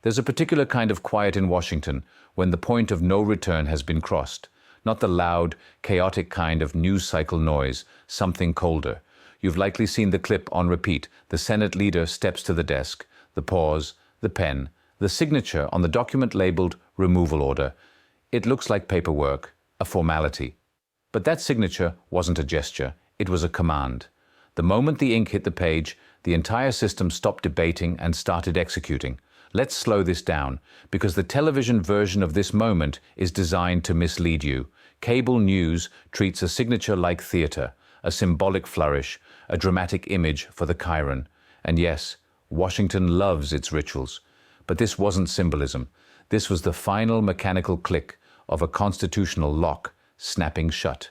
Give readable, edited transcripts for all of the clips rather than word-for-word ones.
There's a particular kind of quiet in Washington when the point of no return has been crossed. Not the loud, chaotic kind of news cycle noise, something colder. You've likely seen the clip on repeat. The Senate leader steps to the desk, the pause, the pen, the signature on the document labeled removal order. It looks like paperwork, a formality. But that signature wasn't a gesture, it was a command. The moment the ink hit the page, the entire system stopped debating and started executing. Let's slow this down, because the television version of this moment is designed to mislead you. Cable news treats a signature like theater, a symbolic flourish, a dramatic image for the Chiron. And yes, Washington loves its rituals. But this wasn't symbolism. This was the final mechanical click of a constitutional lock snapping shut.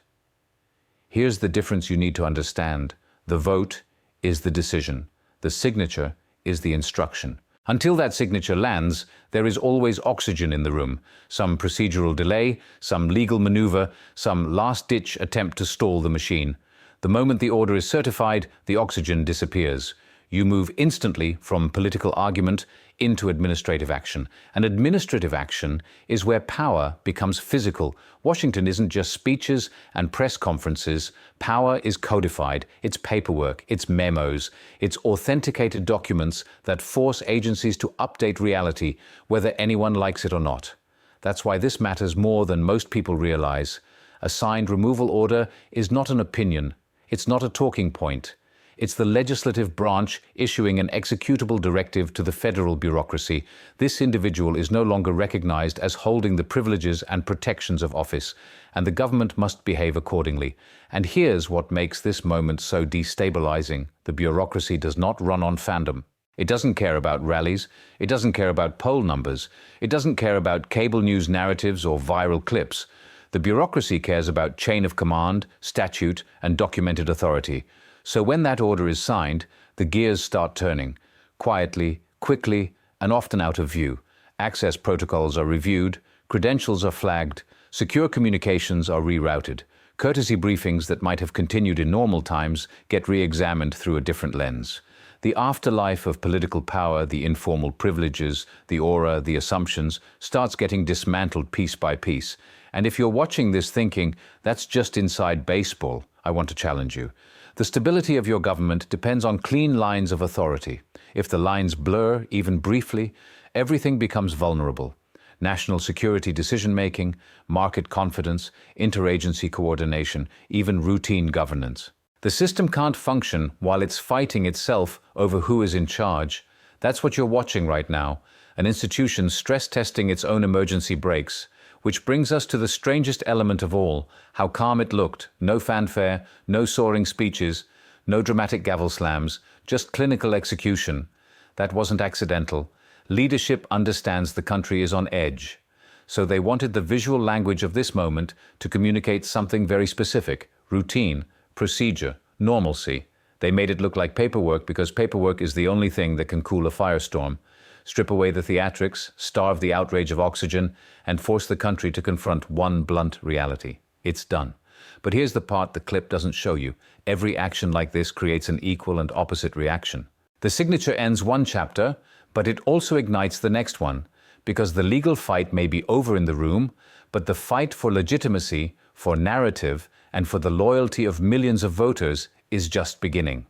Here's the difference you need to understand. The vote is the decision. The signature is the instruction. Until that signature lands, there is always oxygen in the room. Some procedural delay, some legal maneuver, some last-ditch attempt to stall the machine. The moment the order is certified, the oxygen disappears. You move instantly from political argument into administrative action. And administrative action is where power becomes physical. Washington isn't just speeches and press conferences. Power is codified. It's paperwork, it's memos, it's authenticated documents that force agencies to update reality, whether anyone likes it or not. That's why this matters more than most people realize. A signed removal order is not an opinion. It's not a talking point. It's the legislative branch issuing an executable directive to the federal bureaucracy. This individual is no longer recognized as holding the privileges and protections of office, and the government must behave accordingly. And here's what makes this moment so destabilizing. The bureaucracy does not run on fandom. It doesn't care about rallies. It doesn't care about poll numbers. It doesn't care about cable news narratives or viral clips. The bureaucracy cares about chain of command, statute, and documented authority. So when that order is signed, the gears start turning, quietly, quickly, and often out of view. Access protocols are reviewed, credentials are flagged, secure communications are rerouted. Courtesy briefings that might have continued in normal times get re-examined through a different lens. The afterlife of political power, the informal privileges, the aura, the assumptions, starts getting dismantled piece by piece. And if you're watching this thinking, that's just inside baseball, I want to challenge you. The stability of your government depends on clean lines of authority. If the lines blur, even briefly, everything becomes vulnerable. National security decision-making, market confidence, interagency coordination, even routine governance. The system can't function while it's fighting itself over who is in charge. That's what you're watching right now, an institution stress-testing its own emergency brakes. Which brings us to the strangest element of all, how calm it looked. No fanfare, no soaring speeches, no dramatic gavel slams, just clinical execution. That wasn't accidental. Leadership understands the country is on edge. So they wanted the visual language of this moment to communicate something very specific: routine, procedure, normalcy. They made it look like paperwork because paperwork is the only thing that can cool a firestorm. Strip away the theatrics, starve the outrage of oxygen, and force the country to confront one blunt reality. It's done. But here's the part the clip doesn't show you. Every action like this creates an equal and opposite reaction. The signature ends one chapter, but it also ignites the next one, because the legal fight may be over in the room, but the fight for legitimacy, for narrative, and for the loyalty of millions of voters is just beginning.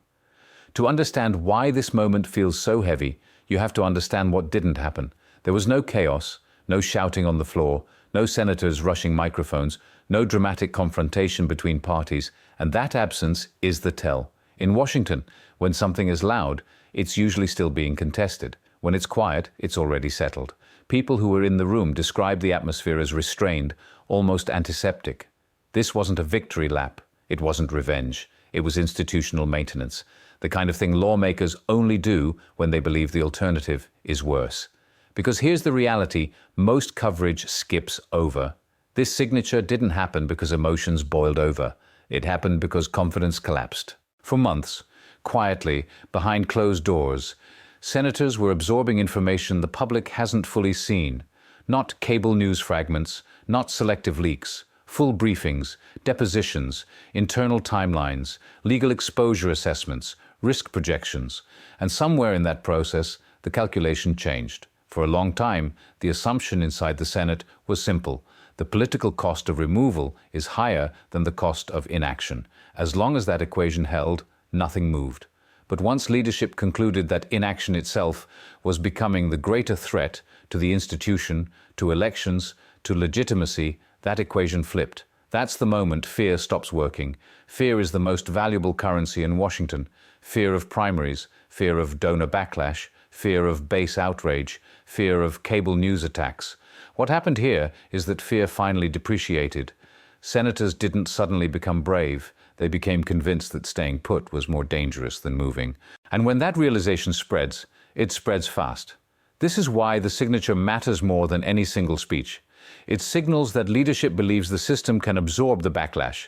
To understand why this moment feels so heavy, you have to understand what didn't happen. There was no chaos, no shouting on the floor, no senators rushing microphones, no dramatic confrontation between parties, and that absence is the tell. In Washington, when something is loud, it's usually still being contested. When it's quiet, it's already settled. People who were in the room described the atmosphere as restrained, almost antiseptic. This wasn't a victory lap. It wasn't revenge. It was institutional maintenance. The kind of thing lawmakers only do when they believe the alternative is worse. Because here's the reality most coverage skips over. This signature didn't happen because emotions boiled over. It happened because confidence collapsed. For months, quietly, behind closed doors, senators were absorbing information the public hasn't fully seen. Not cable news fragments, not selective leaks. Full briefings, depositions, internal timelines, legal exposure assessments, risk projections, and somewhere in that process, the calculation changed. For a long time, the assumption inside the Senate was simple. The political cost of removal is higher than the cost of inaction. As long as that equation held, nothing moved. But once leadership concluded that inaction itself was becoming the greater threat to the institution, to elections, to legitimacy, that equation flipped. That's the moment fear stops working. Fear is the most valuable currency in Washington. Fear of primaries, fear of donor backlash, fear of base outrage, fear of cable news attacks. What happened here is that fear finally depreciated. Senators didn't suddenly become brave. They became convinced that staying put was more dangerous than moving. And when that realization spreads, it spreads fast. This is why the signature matters more than any single speech. It signals that leadership believes the system can absorb the backlash,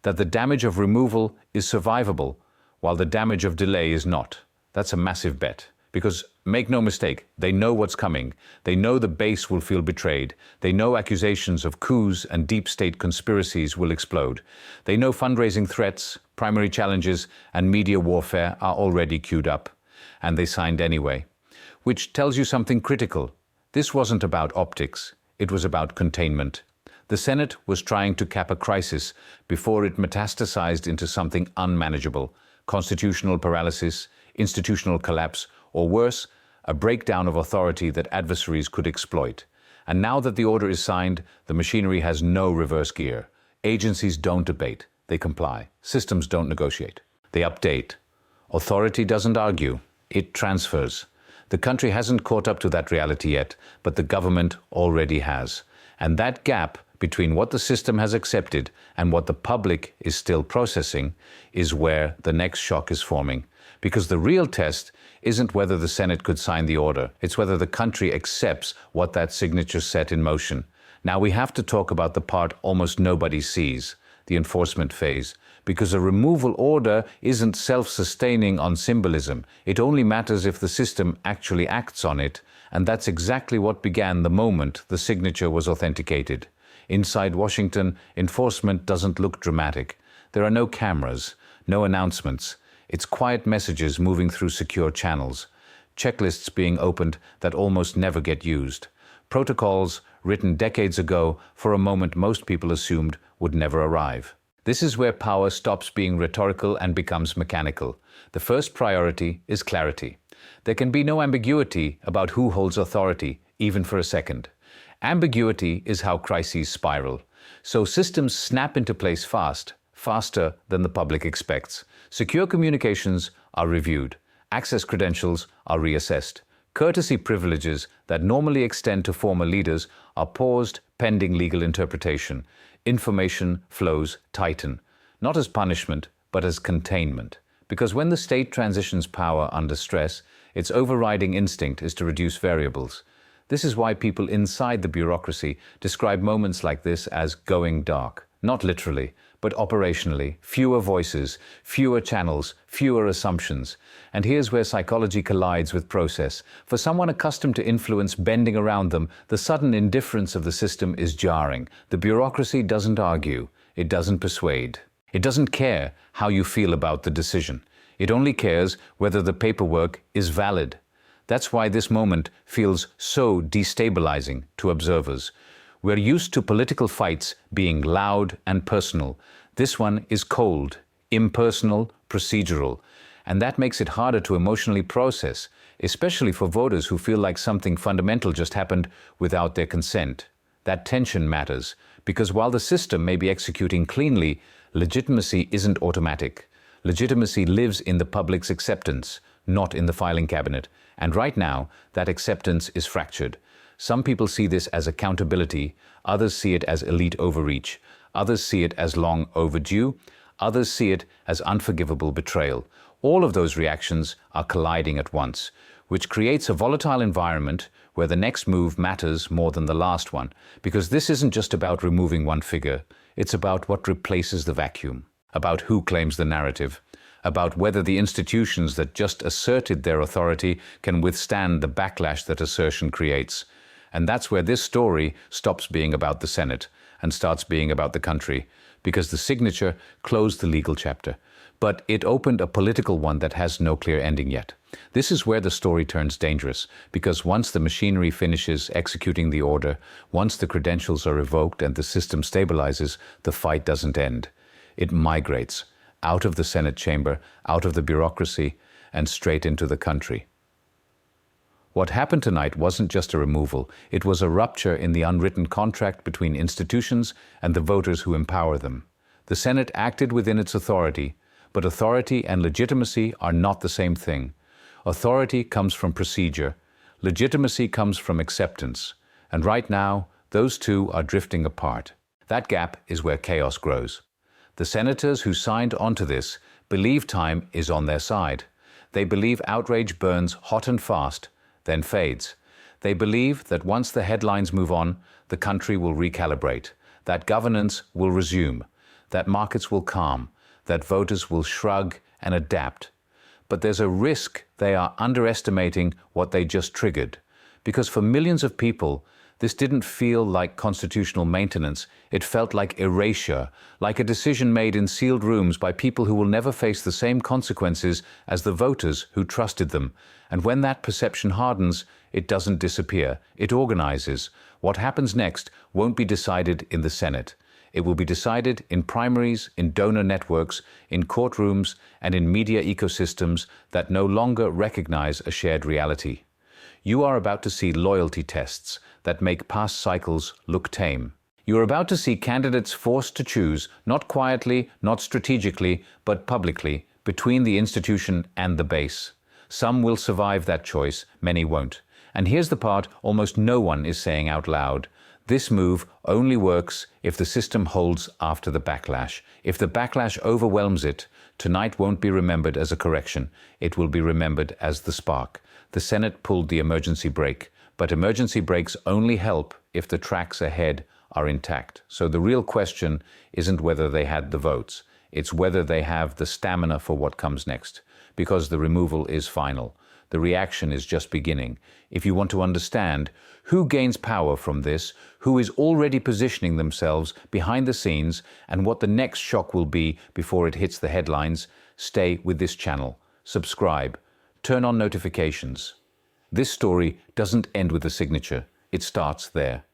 that the damage of removal is survivable, while the damage of delay is not. That's a massive bet. Because, make no mistake, they know what's coming. They know the base will feel betrayed. They know accusations of coups and deep state conspiracies will explode. They know fundraising threats, primary challenges, and media warfare are already queued up. And they signed anyway. Which tells you something critical. This wasn't about optics. It was about containment. The Senate was trying to cap a crisis before it metastasized into something unmanageable. Constitutional paralysis, institutional collapse, or worse, a breakdown of authority that adversaries could exploit. And now that the order is signed, the machinery has no reverse gear. Agencies don't debate, they comply. Systems don't negotiate, they update. Authority doesn't argue, it transfers. The country hasn't caught up to that reality yet, but the government already has. And that gap between what the system has accepted and what the public is still processing is where the next shock is forming. Because the real test isn't whether the Senate could sign the order, it's whether the country accepts what that signature set in motion. Now we have to talk about the part almost nobody sees, the enforcement phase. Because a removal order isn't self-sustaining on symbolism. It only matters if the system actually acts on it, and that's exactly what began the moment the signature was authenticated. Inside Washington, enforcement doesn't look dramatic. There are no cameras, no announcements. It's quiet messages moving through secure channels. Checklists being opened that almost never get used. Protocols written decades ago for a moment most people assumed would never arrive. This is where power stops being rhetorical and becomes mechanical. The first priority is clarity. There can be no ambiguity about who holds authority, even for a second. Ambiguity is how crises spiral. So systems snap into place fast, faster than the public expects. Secure communications are reviewed. Access credentials are reassessed. Courtesy privileges that normally extend to former leaders are paused pending legal interpretation. Information flows tighten, not as punishment, but as containment. Because when the state transitions power under stress, its overriding instinct is to reduce variables. This is why people inside the bureaucracy describe moments like this as going dark. Not literally, but operationally. Fewer voices, fewer channels, fewer assumptions. And here's where psychology collides with process. For someone accustomed to influence bending around them, the sudden indifference of the system is jarring. The bureaucracy doesn't argue. It doesn't persuade. It doesn't care how you feel about the decision. It only cares whether the paperwork is valid. That's why this moment feels so destabilizing to observers. We're used to political fights being loud and personal. This one is cold, impersonal, procedural. And that makes it harder to emotionally process, especially for voters who feel like something fundamental just happened without their consent. That tension matters, because while the system may be executing cleanly, legitimacy isn't automatic. Legitimacy lives in the public's acceptance, not in the filing cabinet. And right now, that acceptance is fractured. Some people see this as accountability, others see it as elite overreach, others see it as long overdue, others see it as unforgivable betrayal. All of those reactions are colliding at once, which creates a volatile environment where the next move matters more than the last one, because this isn't just about removing one figure, it's about what replaces the vacuum, about who claims the narrative, about whether the institutions that just asserted their authority can withstand the backlash that assertion creates. And that's where this story stops being about the Senate and starts being about the country, because the signature closed the legal chapter, but it opened a political one that has no clear ending yet. This is where the story turns dangerous, because once the machinery finishes executing the order, once the credentials are revoked and the system stabilizes, the fight doesn't end. It migrates out of the Senate chamber, out of the bureaucracy, and straight into the country. What happened tonight wasn't just a removal, it was a rupture in the unwritten contract between institutions and the voters who empower them. The Senate acted within its authority, but authority and legitimacy are not the same thing. Authority comes from procedure, legitimacy comes from acceptance, and right now, those two are drifting apart. That gap is where chaos grows. The senators who signed onto this believe time is on their side. They believe outrage burns hot and fast, then fades. They believe that once the headlines move on, the country will recalibrate, that governance will resume, that markets will calm, that voters will shrug and adapt. But there's a risk they are underestimating what they just triggered. Because for millions of people, this didn't feel like constitutional maintenance. It felt like erasure, like a decision made in sealed rooms by people who will never face the same consequences as the voters who trusted them. And when that perception hardens, it doesn't disappear. It organizes. What happens next won't be decided in the Senate. It will be decided in primaries, in donor networks, in courtrooms, and in media ecosystems that no longer recognize a shared reality. You are about to see loyalty tests that make past cycles look tame. You are about to see candidates forced to choose, not quietly, not strategically, but publicly, between the institution and the base. Some will survive that choice, many won't. And here's the part almost no one is saying out loud. This move only works if the system holds after the backlash. If the backlash overwhelms it, tonight won't be remembered as a correction. It will be remembered as the spark. The Senate pulled the emergency brake, but emergency brakes only help if the tracks ahead are intact. So the real question isn't whether they had the votes. It's whether they have the stamina for what comes next. Because the removal is final. The reaction is just beginning. If you want to understand who gains power from this, who is already positioning themselves behind the scenes, and what the next shock will be before it hits the headlines, stay with this channel. Subscribe. Turn on notifications. This story doesn't end with a signature. It starts there.